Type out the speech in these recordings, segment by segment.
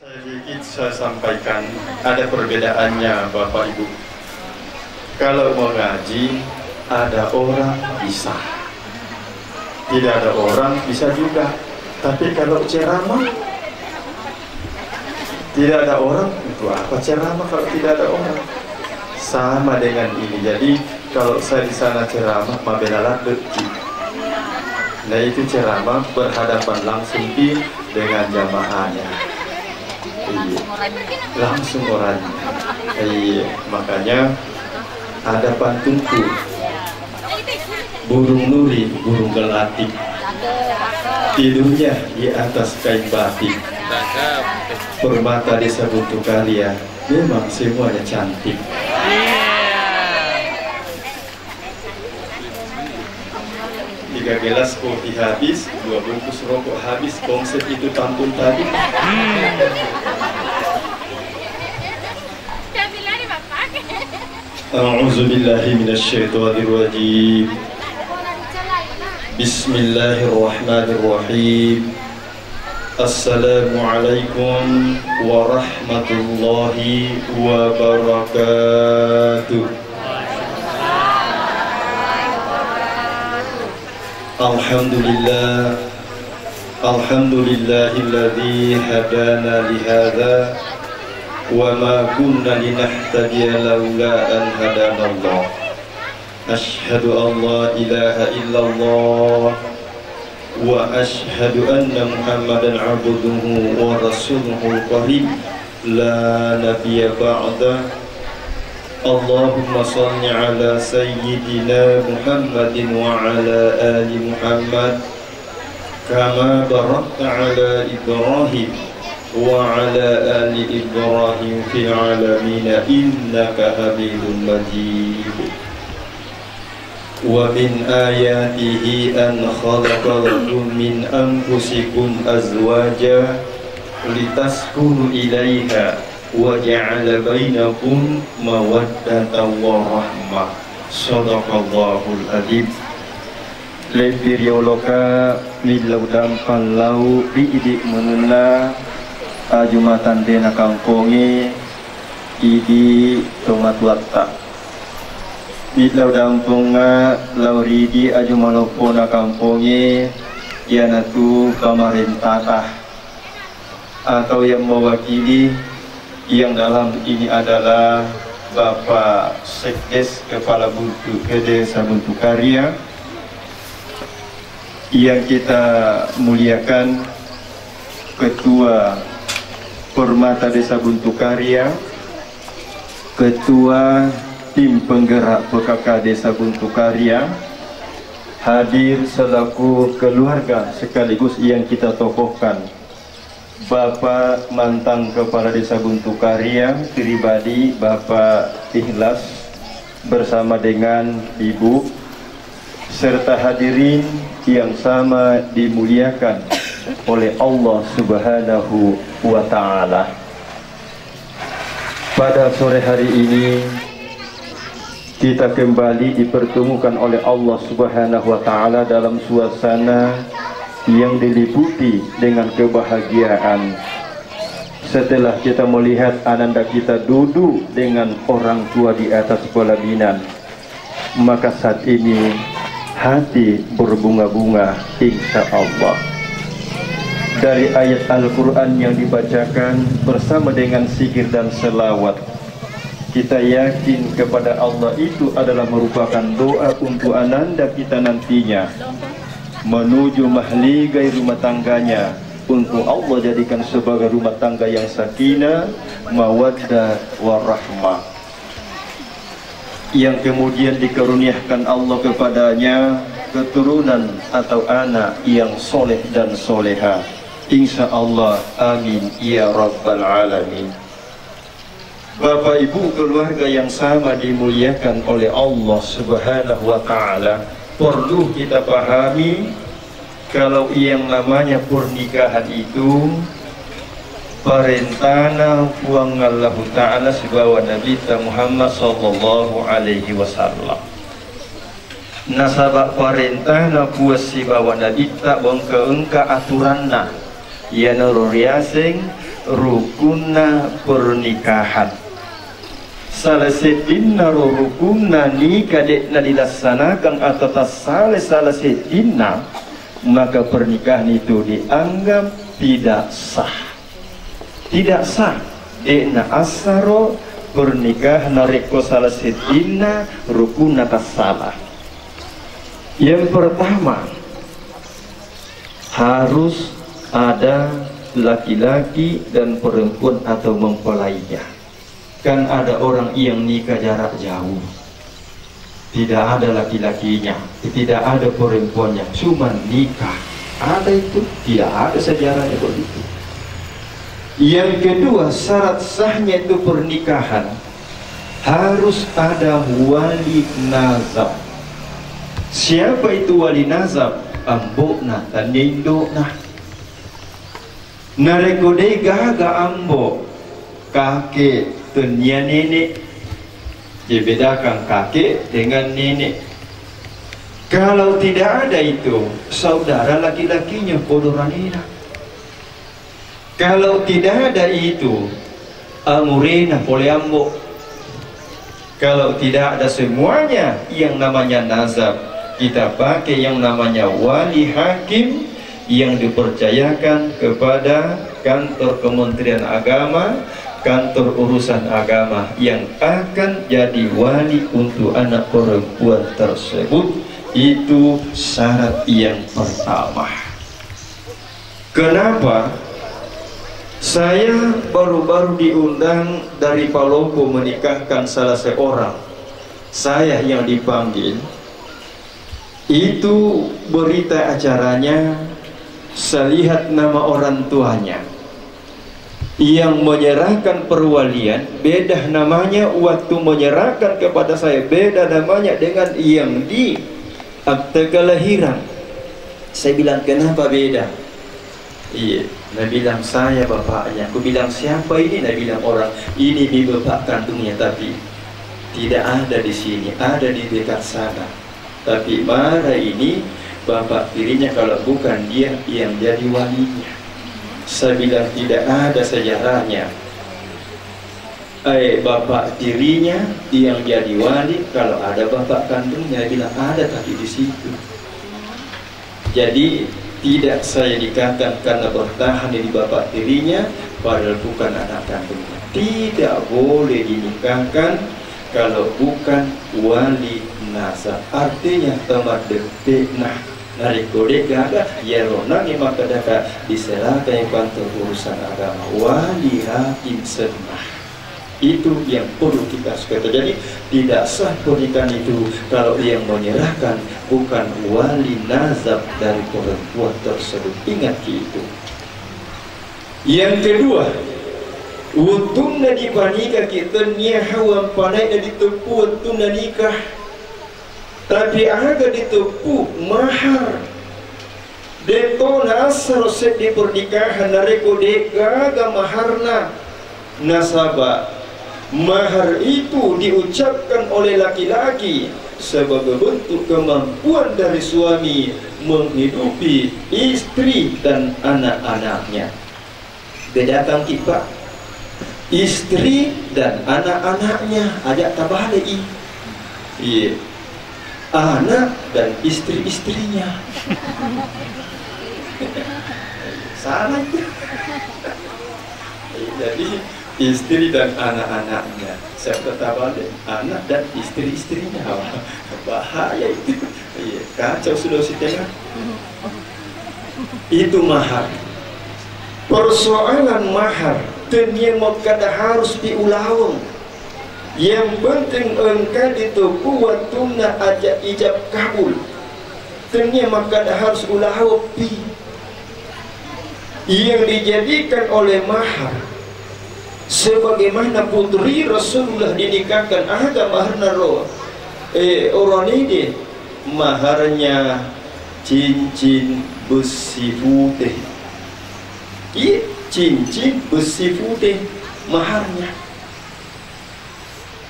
Sedikit saya sampaikan, ada perbedaannya Bapak Ibu. Kalau mengaji, ada orang bisa, tidak ada orang bisa juga. Tapi kalau ceramah, tidak ada orang, itu apa ceramah kalau tidak ada orang? Sama dengan ini. Jadi kalau saya di sana ceramah, mabelalat beti. Nah itu ceramah berhadapan langsung dengan jamaahnya. Iya, langsung orangnya. Iya, makanya ada pantunku, burung nuri, burung gelatik, tidurnya di atas kain batik. Permata desa Buntu Karia, memang semuanya cantik. 3 gelas kopi habis, 2 bungkus rokok habis, konsep itu pantun tadi. A'udzubillahi minasyaitonirrajim. Bismillahirrahmanirrahim. Assalamualaikum warahmatullahi wabarakatuh. Alhamdulillah, alhamdulillahilladzi hadana lihada wa ma kunna linahtadiya laula an hadanallah. Ashhadu an la ilaha illallah wa ashhadu anna Muhammadan abduhu wa rasuluhul karim la nabiyya ba'da. Allahumma salli ala sayyidina Muhammadin wa ala ali Muhammad kama barakta ala Ibrahim wa ala ali Ibrahim fil alamin innaka Hamidum Majid. Wa min ayatihi an khalaqa lakum min anfusikum azwaja litaskunu ilaiha wa ja'ala bainakum mawaddatan wa rahmah. Shadaqallahul adzim. Lebir yoloka milau dampan lau biidik menuna ajumatan dena kampongi idi tomat watta milau dampunga lau ridi ajumalopona kampongi yanatu pemerintah atau yang mewakili. Yang dalam ini adalah Bapak Sekdes Kepala Buntu Desa Buntu Karia yang kita muliakan, Ketua Permata Desa Buntu Karia, Ketua Tim Penggerak PKK Desa Buntu Karia, hadir selaku keluarga sekaligus yang kita tokohkan, Bapak mantan Kepala Desa Buntu Karia pribadi Bapak Ikhlas bersama dengan Ibu, serta hadirin yang sama dimuliakan oleh Allah Subhanahu wa Ta'ala. Pada sore hari ini kita kembali dipertemukan oleh Allah Subhanahu wa Ta'ala dalam suasana yang diliputi dengan kebahagiaan. Setelah kita melihat ananda kita duduk dengan orang tua di atas pelaminan, maka saat ini hati berbunga-bunga insya Allah. Dari ayat Al-Quran yang dibacakan bersama dengan zikir dan selawat, kita yakin kepada Allah itu adalah merupakan doa untuk ananda kita nantinya menuju mahligai rumah tangganya, untuk Allah jadikan sebagai rumah tangga yang sakinah, mawaddah, warahmah, yang kemudian dikaruniakan Allah kepadanya keturunan atau anak yang soleh dan soleha. Insya Allah, amin ya rabbal alamin. Bapak Ibu keluarga yang sama dimuliakan oleh Allah Subhanahu wa Ta'ala, perlu kita pahami kalau yang namanya pernikahan itu perintahna puang Allah Ta'ala sebawa Nabi Muhammad sallallahu alaihi wasallam. Nasabak perintahna puas sebawa Nabi ta engka aturanna ya nururiasing rukunna pernikahan. Salah sedina rukunna nikah dekna dilaksanakan atau tak salah sedina, maka pernikahan itu dianggap tidak sah. Tidak sah. Dekna asaro pernikahan nareko salah sedina rukunna tak salah. Yang pertama, harus ada laki-laki dan perempuan atau mempelainya. Kan ada orang yang nikah jarak jauh, tidak ada laki-lakinya, tidak ada perempuannya, cuma nikah. Ada itu, tidak ada sejarahnya begitu. Yang kedua, syarat sahnya itu pernikahan harus ada wali nazab. Siapa itu wali nazab? Ambokna dan indokna. Narekode gaga ambok, kakek dunia nenek. Dibedakan kakek dengan nenek. Kalau tidak ada itu, saudara laki-lakinya podoranina. Kalau tidak ada itu, amurena poliambo. Kalau tidak ada semuanya yang namanya nazab, kita pakai yang namanya wali hakim yang dipercayakan kepada kantor Kementerian Agama, kantor urusan agama yang akan jadi wali untuk anak perempuan tersebut. Itu syarat yang pertama. Kenapa? Saya baru-baru diundang dari Palopo menikahkan salah seorang. Saya yang dipanggil. Itu berita acaranya, saya lihat nama orang tuanya. Yang menyerahkan perwalian beda namanya, waktu menyerahkan kepada saya beda namanya dengan yang di akte kelahiran. Saya bilang, kenapa beda? Iya, dia bilang saya bapaknya. Aku bilang, siapa ini? Dia bilang, orang ini di bapak kandungnya, tapi tidak ada di sini, ada di dekat sana. Tapi marah ini bapak tirinya, kalau bukan dia yang jadi walinya. Saya bilang, tidak ada sejarahnya. Bapak tirinya yang jadi wali, kalau ada bapak kandungnya. Dia bilang, ada tapi di situ. Jadi tidak saya dikatakan karena bertahan di bapak tirinya, padahal bukan anak kandungnya. Tidak boleh dinikahkan kalau bukan wali nazab. Artinya temat dekna dari kode gaga ya ronang maka dapat diserahkan kantor urusan agama, wali hakim semah. Itu yang perlu kita sekali. Jadi tidak sah pernikahan itu kalau yang menyerahkan bukan wali nazab dari perempuan tersebut. Ingat itu. Yang kedua, untungnya dipanikah kita nyahawan panai ditepu untungnya nikah. Tapi agak ditepu mahar. Detona asal set di pernikahan nareko gaga maharna nasabah. Mahar itu diucapkan oleh laki-laki sebagai bentuk kemampuan dari suami menghidupi istri dan anak-anaknya. Bedakan kita, istri dan anak-anaknya ajak tabalik. Iya, anak dan istri-istrinya. Salah itu. Jadi istri dan anak-anaknya. Saya kata deh, anak dan istri-istrinya. Bahaya itu. Iya, kacau sudah si tengah. Itu mahar. Persoalan mahar tentunya kada harus diulang. Yang penting engkau ditepu watuna ajak ijab kabul. Tentunya maka kada harus ulang pi. Yang dijadikan oleh mahar sebagaimana putri Rasulullah dinikahkan, ada maharna roh. Orang ini maharnya cincin besi putih. Iya, cincin besi putih maharnya.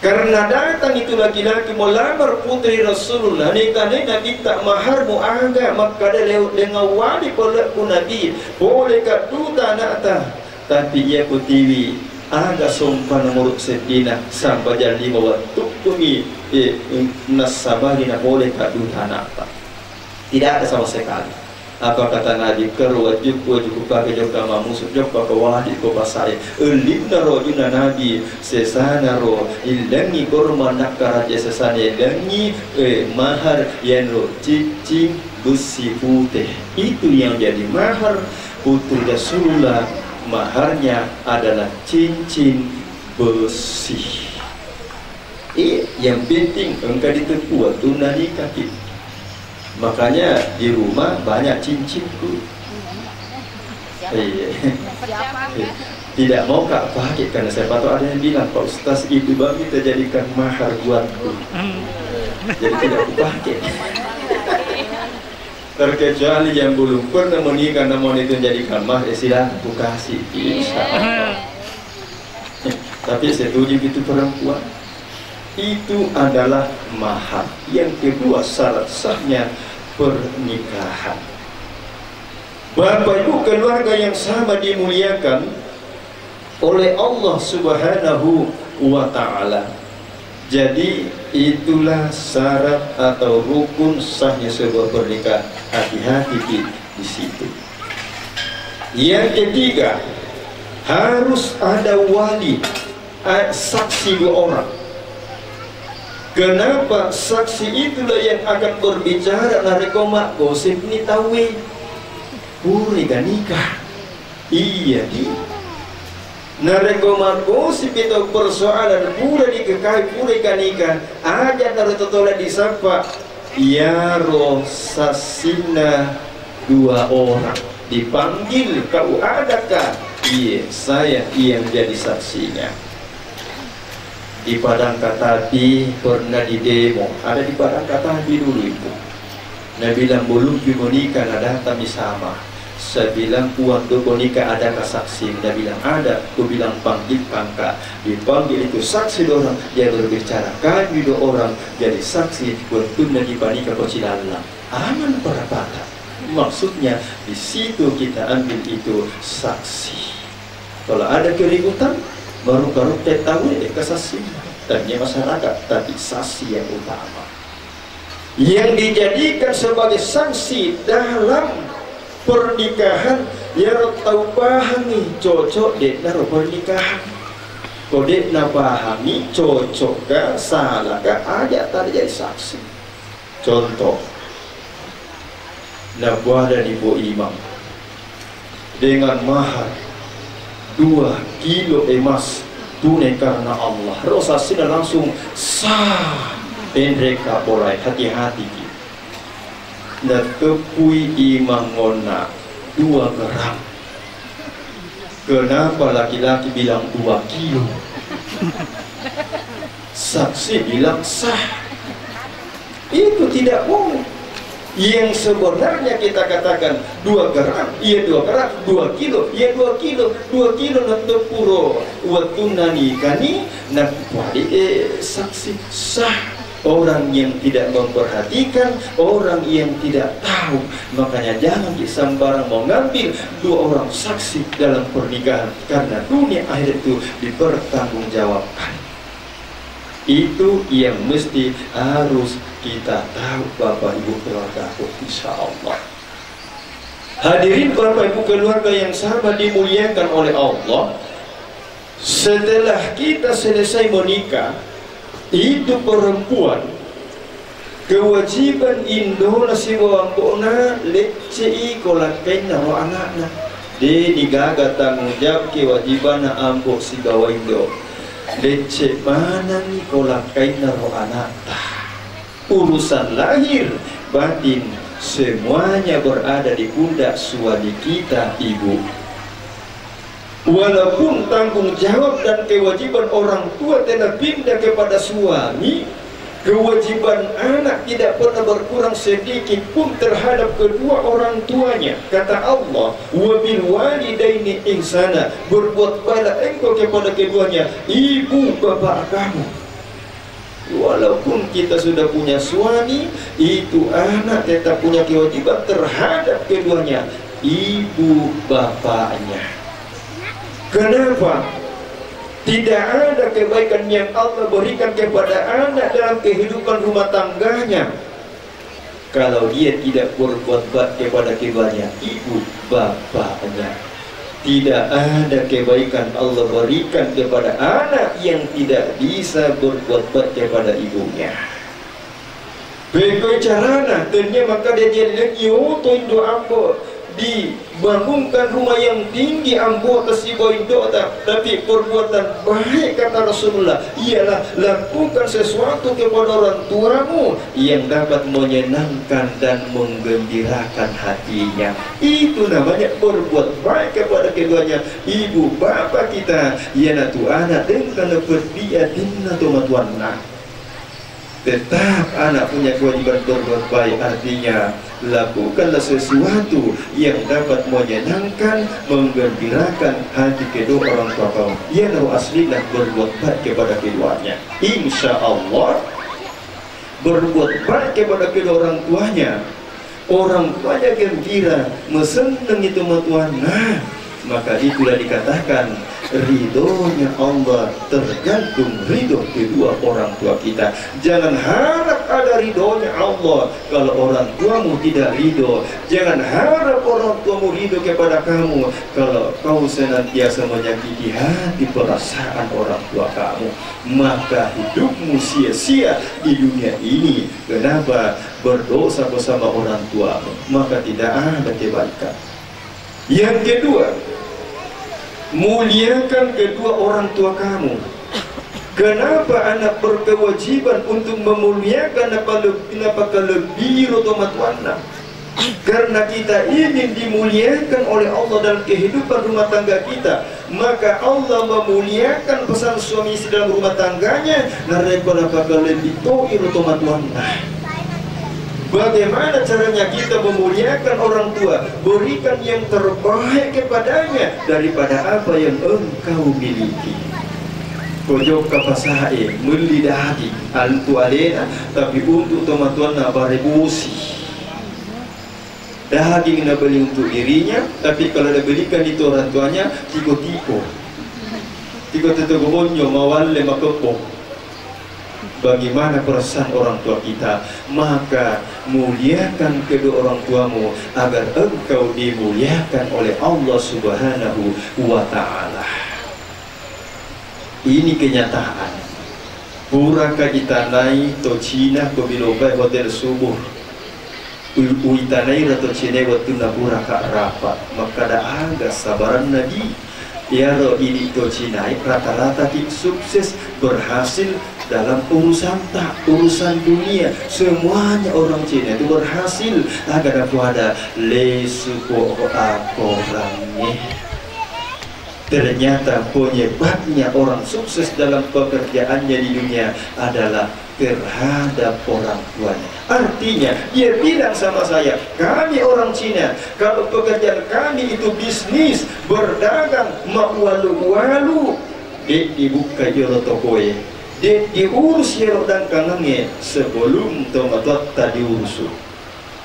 Karena datang itu laki-laki melamar putri Rasulullah, nikahnya Nabi tak maharmu agak, maka dia lewat dengan wali pelaku Nabi, boleh kat duta nak tak tapi ia kutiwi aga sumpah nomor sedina sampai jadi bahwa tukumi nasabari na boleh kadutan apa, tidak ada sama sekali. Apa kata Nabi, kerwajib pakai joka mamusuk joka kawadi ko pasai elimna rojuna Nabi sesana ro ilangi korma nakaraja sesana ilangi mahar yang ro cicing besi putih, itu yang jadi mahar putri Rasulullah. Maharnya adalah cincin besi. Yang penting engkau ditepu waktu nikah. Makanya di rumah banyak cincinku. Tidak mau kak pakai karena saya tahu ada yang bilang Pak Ustaz itu bang kita jadikan mahar buatku. Jadi tidak aku pakai. Terkecuali yang belum pernah menikah namun itu jadikan mahar, silakan aku kasih. Tapi setuju itu perempuan. Itu adalah mahar. Yang kedua syarat sahnya pernikahan. Bapak Ibu keluarga yang sama dimuliakan oleh Allah Subhanahu wa Ta'ala. Jadi itulah syarat atau rukun sahnya sebuah pernikahan. Hati-hati di situ. Yang ketiga, harus ada wali, saksi 2 orang. Kenapa? Saksi itulah yang akan berbicara narekoma gosip ni tawe puri nikah. Iya di narekoma gosip itu persoalan pura dikekai pura nikah. Aja narutotola disapa ya rosasina 2 orang dipanggil, kau adakah? Iya saya yang jadi saksinya. Di Padang Katapi pernah di demo, ada di Padang Katapi dulu itu. Nah bilang belum menikah ada kami sama. Saya bilang waktu nikah ada saksi. Dia bilang ada. Aku bilang panggil pangkat. Dipanggil itu saksi 2 orang. Dia berbicara kami 2 orang jadi saksi waktu nikah kau cilalang. Aman perapatan. Maksudnya di situ kita ambil itu saksi. Kalau ada keributan baru tahu kesaksian tadinya masyarakat, tapi saksi yang utama yang dijadikan sebagai saksi dalam pernikahan. Ya tahu pahami cocok dek naro pernikahan, kode na pahami cocok kah salah kah aja tadi jadi saksi. Contoh nabuah dan ibu imam dengan mahar 2 kilo emas tunai karena Allah. Rosasina langsung sah. Mereka boleh hati-hati. Nah tepui imam ngona 2 gram. Kenapa laki-laki bilang 2 kilo? Saksi bilang sah. Itu tidak boleh. Yang sebenarnya kita katakan 2 gram, iya 2 gram, 2 kilo, iya 2 kilo, 2 kilo nanti puro waktu nanikani nak wali saksi sah. Orang yang tidak memperhatikan, orang yang tidak tahu, makanya jangan disambarang mau ngambil 2 orang saksi dalam pernikahan karena dunia akhirat itu dipertanggungjawabkan. Itu yang mesti harus kita tahu Bapak Ibu keluarga aku, insya Allah. Hadirin Bapak Ibu keluarga yang sama dimuliakan oleh Allah. Setelah kita selesai menikah, itu perempuan kewajiban indola si wambona lecei kolakain naro anakna de digaga tanggung jawab kewajiban ambo si gawaindo lecce mana ni kolakain naro anakta. Urusan lahir batin semuanya berada di pundak suami kita, ibu. Walaupun tanggung jawab dan kewajiban orang tua telah pindah kepada suami, kewajiban anak tidak pernah berkurang sedikit pun terhadap kedua orang tuanya. Kata Allah, wa bil walidaini ihsana, berbuat baiklah engkau kepada keduanya, ibu bapak kamu. Walaupun kita sudah punya suami, itu anak tetap punya kewajiban terhadap keduanya, ibu bapaknya. Kenapa? Tidak ada kebaikan yang Allah berikan kepada anak dalam kehidupan rumah tangganya kalau dia tidak berbuat baik kepada keduanya ibu bapaknya. Tidak ada kebaikan Allah berikan kepada anak yang tidak bisa berbuat baik kepada ibunya. Bagaimana caranya? Ternyata maka dia nyoto indo ambo dibangunkan rumah yang tinggi ambo atas ibu indo, tapi perbuatan baik kata Rasulullah ialah lakukan sesuatu kepada orang tuamu yang dapat menyenangkan dan menggembirakan hatinya. Itu namanya berbuat baik kepada keduanya. Ibu bapak kita yana tu anak dengan berdia dinna tuan. Tetap anak punya kewajiban berbuat baik, artinya lakukanlah sesuatu yang dapat menyenangkan, menggembirakan hati kedua orang tua kamu. Ya nahu aslilah berbuat baik kepada keduanya. Insya Allah berbuat baik kepada kedua orang tuanya gembira, mesenang itu matuan. Nah, maka itulah dikatakan ridhonya Allah tergantung ridho kedua orang tua kita. Jangan harap ada ridhonya Allah kalau orang tuamu tidak ridho. Jangan harap orang tuamu ridho kepada kamu kalau kau senantiasa menyakiti hati perasaan orang tua kamu. Maka hidupmu sia-sia di dunia ini. Kenapa? Berdosa bersama orang tuamu, maka tidak ada kebaikan. Yang kedua, muliakan kedua orang tua kamu. Kenapa anak berkewajiban untuk memuliakan apa lebih otomat wana? Karena kita ingin dimuliakan oleh Allah dalam kehidupan rumah tangga kita. Maka Allah memuliakan pesan suami istri dalam rumah tangganya. Narekon apa lebih toir otomat wana. Bagaimana caranya kita memuliakan orang tua? Berikan yang terbaik kepadanya daripada apa yang engkau miliki. Pojok kapasae melidati altu alena, tapi untuk teman-teman baribusi. Daging nak beli untuk dirinya, tapi kalau dia belikan itu orang tuanya, tiko-tiko. Tiko-tiko bonyo mawalle makepok. Bagaimana perasaan orang tua kita? Maka muliakan kedua orang tuamu agar engkau dimuliakan oleh Allah Subhanahu wa Ta'ala. Ini kenyataan. Puraka itanai to Cina ko bilobai hotel subuh. Uitanai rato Cina waktu na puraka rapat. Maka ada agak sabaran Nabi. Ya roh ini to Cina rata-rata sukses berhasil dalam urusan dunia. Semuanya orang Cina itu berhasil agar ada lesuko akorangnya. Ternyata penyebabnya orang sukses dalam pekerjaannya di dunia adalah terhadap orang tuanya. Artinya dia bilang sama saya, kami orang Cina, kalau pekerjaan kami itu bisnis, berdagang, mawalu-walu, dibuka jolo tokoe, diurus yerok dan kanangnya sebelum tomat tadi urusu.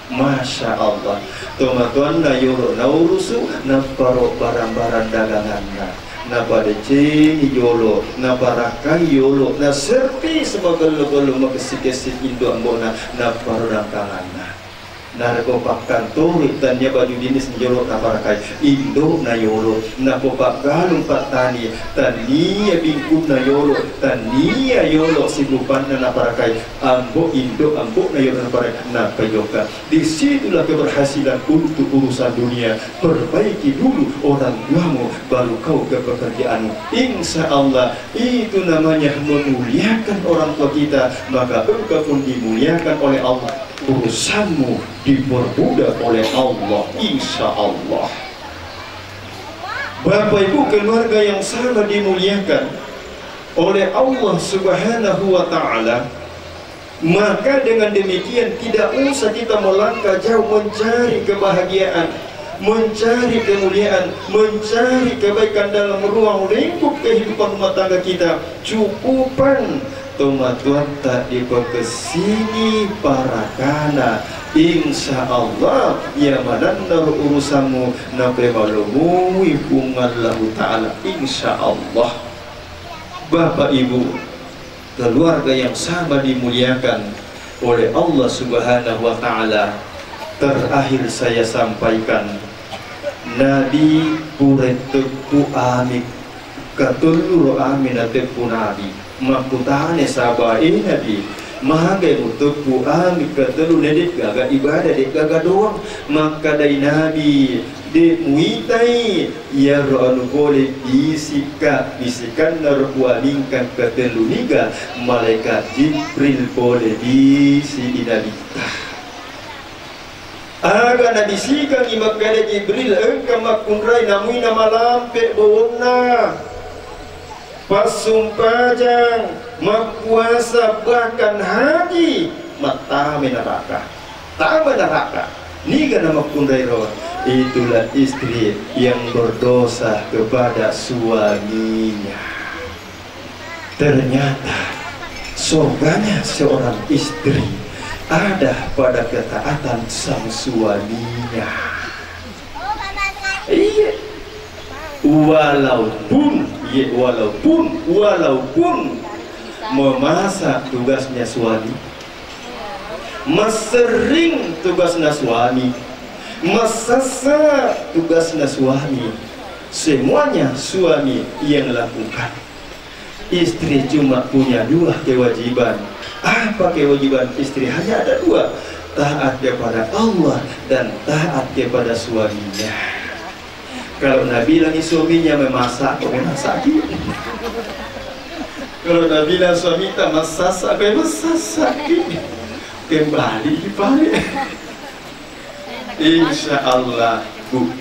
Masya Allah, tomat na yolo na urusu na paro barang-barang dagangannya. Na pada cini yolo, na barakai yolo, na serpi semua gelo-gelo makasih-kasih indo ambona na paro dagangannya. Narkopakan turik tanya baju dinis njolok na parakai indo na yolo na popak galung patani tania bingkum na yolo tania yolo sibupan na parakai ambo indo ambo na yolo na parakai na payoka. Disitulah keberhasilan untuk urusan dunia. Perbaiki dulu orang tuamu, baru kau ke pekerjaanmu. Insya Allah itu namanya memuliakan orang tua kita. Maka engkau pun dimuliakan oleh Allah. Urusanmu dipermudah oleh Allah, insya Allah. Bapak ibu keluarga yang sama dimuliakan oleh Allah Subhanahu wa Ta'ala. Maka dengan demikian tidak usah kita melangkah jauh mencari kebahagiaan, mencari kemuliaan, mencari kebaikan dalam ruang lingkup kehidupan rumah tangga kita. Cukupan Tuan tak dipekesini para kana insya Allah ya manannar urusamu nabi malumu ikungallahu ta'ala insya Allah. Bapak Ibu, keluarga yang sama dimuliakan oleh Allah Subhanahu wa ta'ala, terakhir saya sampaikan Nabi pure tepu amik katulur amin tepu Nabi makutane sabai Nabi mahagai mutepu amik katulur nedik gaga ibadah dek gaga doang maka dari Nabi de muitai ya ro'anu boleh bisikan narpualingkan keteluniga malaikat Jibril boleh bisi Nabi aga Nabi sikang imak kada Jibril engka makunrai namui nama lampe bawona pasumpajang mapuasa bahkan haji matame neraka tama neraka niga nama kunrai roh. Itulah istri yang berdosa kepada suaminya. Ternyata surganya seorang istri ada pada ketaatan sang suaminya. Iya. Walaupun memasak tugasnya suami, mesering tugasnya suami, mesasa tugasnya suami, semuanya suami yang lakukan. Istri cuma punya dua kewajiban. Apa kewajiban istri? Hanya ada dua, taat kepada Allah dan taat kepada suaminya. Kalau Nabi bilang suaminya memasak, kok memasakin? Kalau Nabi bilang suami tak masak, kok memasakin? Kembali dibalik. Insya Allah, Bu,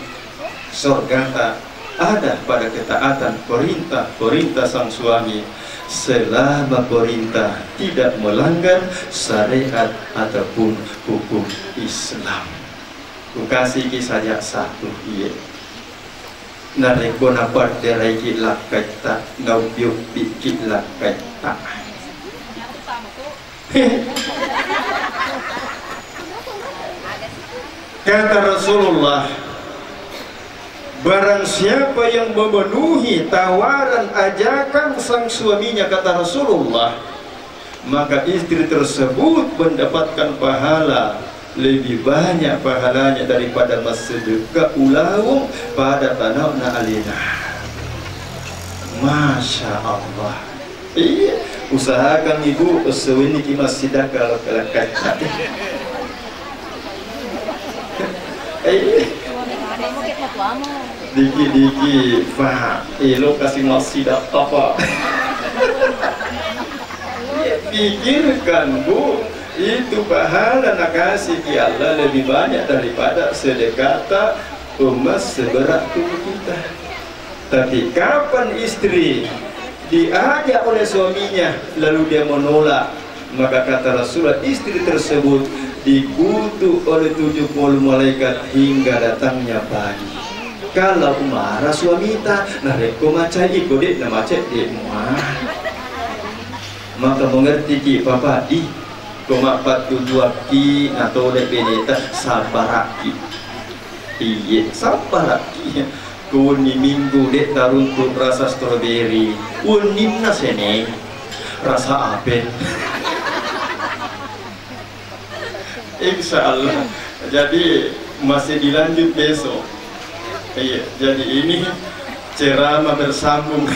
surga ada pada ketaatan perintah sang suami selama perintah tidak melanggar syariat ataupun hukum Islam. Ku kasih kisahnya satu, iya. Narek bonaparte raiki lakai tak ngaubiuk bikit lakai tak. Kata Rasulullah, barang siapa yang memenuhi tawaran ajakan sang suaminya, kata Rasulullah, maka istri tersebut mendapatkan pahala lebih banyak pahalanya daripada sedekah ulawung pada tanahna alina. Masya Allah. Iya, usahakan ibu sewini kimas sidak kalau kelakat. Diki faham lo kasih masidak apa. Pikirkan, Bu, itu pahala nak kasih ki Allah lebih banyak daripada sedekah emas seberat tubuh kita. Tapi kapan istri diajak oleh suaminya lalu dia menolak, maka kata Rasulullah, istri tersebut dikutuk oleh 70 malaikat hingga datangnya pagi. Kalau marah suami tak, nareko macam ikut dek nama cek dek muah. Maka mengerti ki papa di koma patu dua ki atau dek beneta sabaraki. Iye sabaraki. Kuni minggu dek taruntuk rasa strawberry. Unim nasene rasa apel. Insya Allah. Jadi masih dilanjut besok. Iya, jadi ini ceramah bersambung.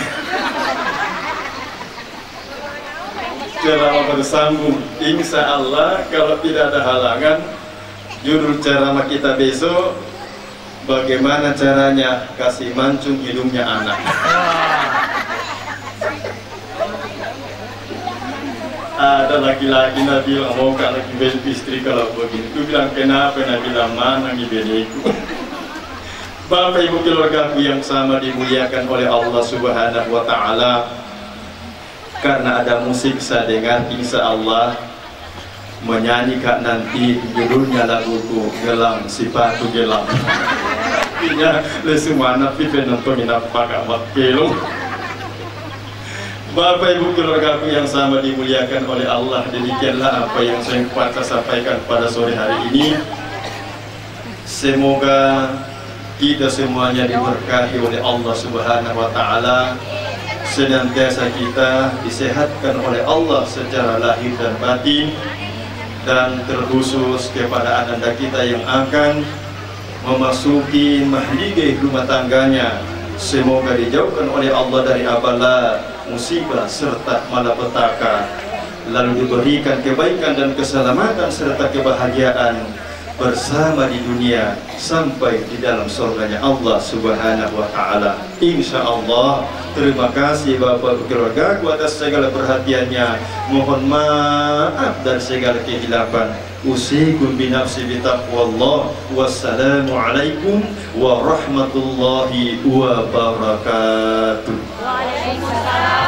Ceramah bersambung. Insya Allah kalau tidak ada halangan, judul ceramah kita besok, bagaimana caranya kasih mancung hidungnya anak. Ada laki-laki Nabi bilang mau kalau istri kalau begini. Itu bilang kenapa? Nabi bilang mana ngibeniku. Bapak Ibu keluargaku yang sama dimuliakan oleh Allah Subhanahu wa Ta'ala, karena ada musik saya dengar, insya Allah menyanyikan nanti judulnya laguku Gelang Sipatu Gelang. Artinya lesu mana pipe nonton minat pakai buat kelong. Bapak Ibu keluargaku yang sama dimuliakan oleh Allah, demikianlah apa yang saya kuasa sampaikan pada sore hari ini. Semoga kita semuanya diberkahi oleh Allah Subhanahu wa taala, senantiasa kita disehatkan oleh Allah secara lahir dan batin, dan terkhusus kepada ananda kita yang akan memasuki mahligai rumah tangganya, semoga dijauhkan oleh Allah dari abala, musibah serta malapetaka, lalu diberikan kebaikan dan keselamatan serta kebahagiaan bersama di dunia sampai di dalam surganya Allah Subhanahu wa taala. Insyaallah. Terima kasih Bapak keluarga atas segala perhatiannya. Mohon maaf dan segala kehilapan. Usikum binafsi bitaqwallah. Wassalamualaikum warahmatullahi wabarakatuh. Waalaikumsalam.